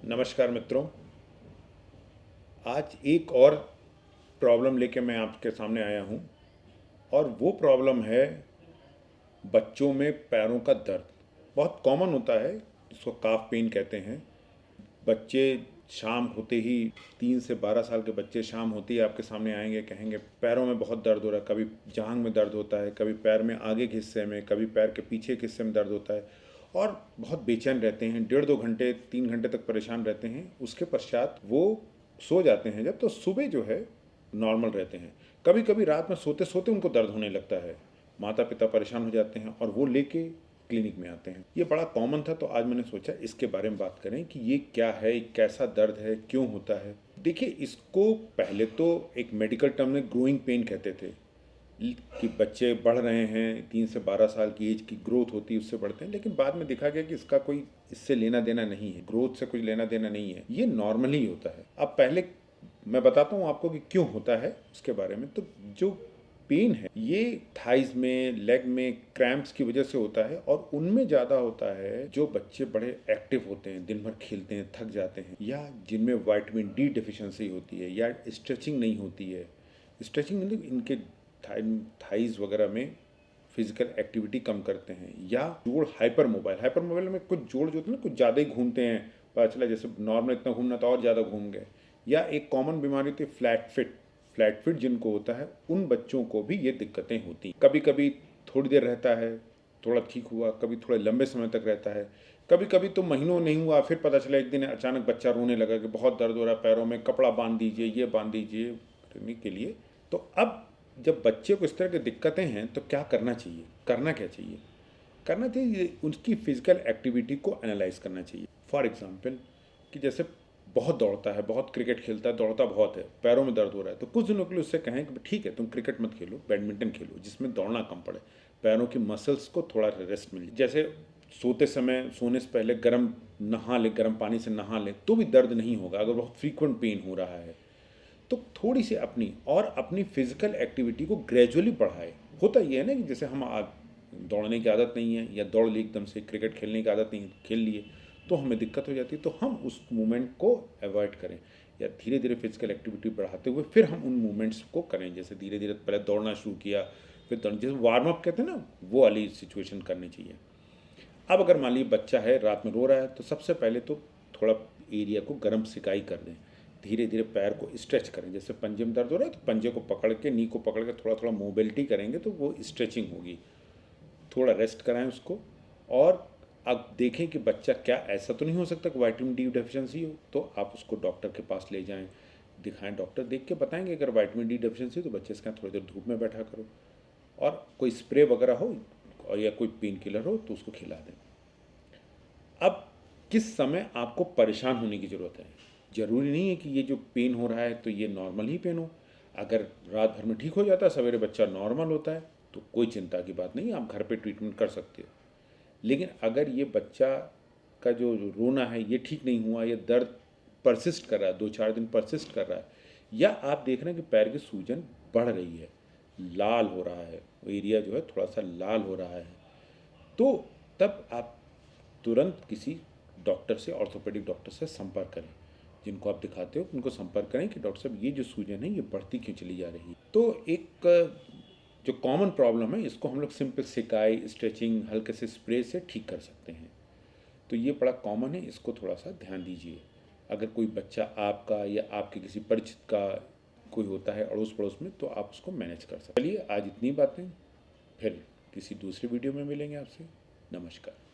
नमस्कार मित्रों। आज एक और प्रॉब्लम लेके मैं आपके सामने आया हूँ और वो प्रॉब्लम है बच्चों में पैरों का दर्द। बहुत कॉमन होता है, जिसको काफ पेन कहते हैं। बच्चे शाम होते ही 3 से 12 साल के बच्चे शाम होते ही आपके सामने आएंगे, कहेंगे पैरों में बहुत दर्द हो रहा है। कभी जांघ में दर्द होता है, कभी पैर में आगे के हिस्से में, कभी पैर के पीछे के हिस्से में दर्द होता है और बहुत बेचैन रहते हैं। 1.5-2 घंटे 3 घंटे तक परेशान रहते हैं। उसके पश्चात वो सो जाते हैं जब, तो सुबह जो है नॉर्मल रहते हैं। कभी कभी रात में सोते सोते उनको दर्द होने लगता है। माता पिता परेशान हो जाते हैं और वो लेके क्लिनिक में आते हैं। ये बड़ा कॉमन था, तो आज मैंने सोचा इसके बारे में बात करें कि ये क्या है, कैसा दर्द है, क्यों होता है। देखिए, इसको पहले तो एक मेडिकल टर्म में ग्रोइंग पेन कहते थे कि बच्चे बढ़ रहे हैं, 3 से 12 साल की एज की ग्रोथ होती है, उससे बढ़ते हैं। लेकिन बाद में देखा गया कि इसका कोई इससे लेना देना नहीं है, ग्रोथ से कुछ लेना देना नहीं है, ये नॉर्मल ही होता है। अब पहले मैं बताता हूँ आपको कि क्यों होता है उसके बारे में। तो जो पेन है ये थाइज में, लेग में क्रैम्प्स की वजह से होता है और उनमें ज़्यादा होता है जो बच्चे बड़े एक्टिव होते हैं, दिन भर खेलते हैं, थक जाते हैं, या जिनमें विटामिन डी डिफिशिएंसी होती है, या स्ट्रेचिंग नहीं होती है। स्ट्रेचिंग मतलब इनके थाइज वगैरह में फिजिकल एक्टिविटी कम करते हैं, या जोड़ हाइपर मोबाइल में कुछ जोड़ जो होते हैं ना, कुछ ज़्यादा ही घूमते हैं। पता चला जैसे नॉर्मल इतना घूमना था और ज़्यादा घूम गए। या एक कॉमन बीमारी होती है फ्लैट फिट जिनको होता है, उन बच्चों को भी ये दिक्कतें होती। कभी कभी थोड़ी देर रहता है, थोड़ा ठीक हुआ, कभी थोड़े लंबे समय तक रहता है, कभी कभी तो महीनों नहीं हुआ, फिर पता चला एक दिन अचानक बच्चा रोने लगा कि बहुत दर्द हो रहा है पैरों में, कपड़ा बांध दीजिए, ये बांध दीजिए करने के लिए। तो अब जब बच्चे को इस तरह की दिक्कतें हैं तो क्या करना चाहिए, करना क्या चाहिए? करना चाहिए उसकी फिजिकल एक्टिविटी को एनालाइज करना चाहिए। फॉर एग्जाम्पल कि जैसे बहुत दौड़ता है, बहुत क्रिकेट खेलता है, दौड़ता बहुत है, पैरों में दर्द हो रहा है, तो कुछ दिनों के लिए उससे कहें कि ठीक है तुम क्रिकेट मत खेलो, बैडमिंटन खेलो जिसमें दौड़ना कम पड़े, पैरों की मसल्स को थोड़ा रेस्ट मिले। जैसे सोते समय, सोने से पहले गर्म नहा ले, गर्म पानी से नहा ले तो भी दर्द नहीं होगा अगर बहुत फ्रीक्वेंट पेन हो रहा है। तो थोड़ी सी अपनी फिजिकल एक्टिविटी को ग्रेजुअली बढ़ाए। होता ये है ना कि जैसे हम दौड़ने की आदत नहीं है, या दौड़ ली एकदम से, क्रिकेट खेलने की आदत नहीं, खेल लिए तो हमें दिक्कत हो जाती है, तो हम उस मूवमेंट को अवॉइड करें, या धीरे धीरे फिजिकल एक्टिविटी बढ़ाते हुए फिर हम उन मूवमेंट्स को करें। जैसे धीरे धीरे पहले दौड़ना शुरू किया, फिर जैसे वार्म अप कहते हैं ना, वो वाली सिचुएशन करनी चाहिए। अब अगर मान लीजिए बच्चा है रात में रो रहा है, तो सबसे पहले तो थोड़ा एरिया को गर्म सिकाई कर दें। धीरे धीरे पैर को स्ट्रेच करें। जैसे पंजे में दर्द हो रहा है तो पंजे को पकड़ के, नी को पकड़ के थोड़ा थोड़ा मोबिलिटी करेंगे तो वो स्ट्रेचिंग होगी। थोड़ा रेस्ट कराएं उसको। और अब देखें कि बच्चा, क्या ऐसा तो नहीं हो सकता कि विटामिन डी डेफिशिएंसी हो, तो आप उसको डॉक्टर के पास ले जाएं, दिखाएं। डॉक्टर देख के बताएंगे अगर विटामिन डी डेफिशिएंसी तो बच्चे इसका थोड़ी देर धूप में बैठा करो, और कोई स्प्रे वगैरह हो और या कोई पेन किलर हो तो उसको खिला दें। अब किस समय आपको परेशान होने की ज़रूरत है? ज़रूरी नहीं है कि ये जो पेन हो रहा है तो ये नॉर्मल ही पेन हो। अगर रात भर में ठीक हो जाता है, सवेरे बच्चा नॉर्मल होता है, तो कोई चिंता की बात नहीं, आप घर पे ट्रीटमेंट कर सकते हो। लेकिन अगर ये बच्चा का जो रोना है ये ठीक नहीं हुआ, या दर्द परसिस्ट कर रहा है, 2-4 दिन परसिस्ट कर रहा है, या आप देख रहे हैं कि पैर की सूजन बढ़ रही है, लाल हो रहा है, वो एरिया जो है थोड़ा सा लाल हो रहा है, तो तब आप तुरंत किसी डॉक्टर से, ऑर्थोपेडिक डॉक्टर से संपर्क करें। जिनको आप दिखाते हो उनको संपर्क करें कि डॉक्टर साहब ये जो सूजन है ये बढ़ती क्यों चली जा रही है। तो एक जो कॉमन प्रॉब्लम है इसको हम लोग सिंपल सिकाई, स्ट्रेचिंग, हल्के से स्प्रे से ठीक कर सकते हैं। तो ये बड़ा कॉमन है, इसको थोड़ा सा ध्यान दीजिए। अगर कोई बच्चा आपका या आपके किसी परिचित का कोई होता है अड़ोस पड़ोस में, तो आप उसको मैनेज कर सकते हैं। चलिए, आज इतनी बातें, फिर किसी दूसरी वीडियो में मिलेंगे आपसे। नमस्कार।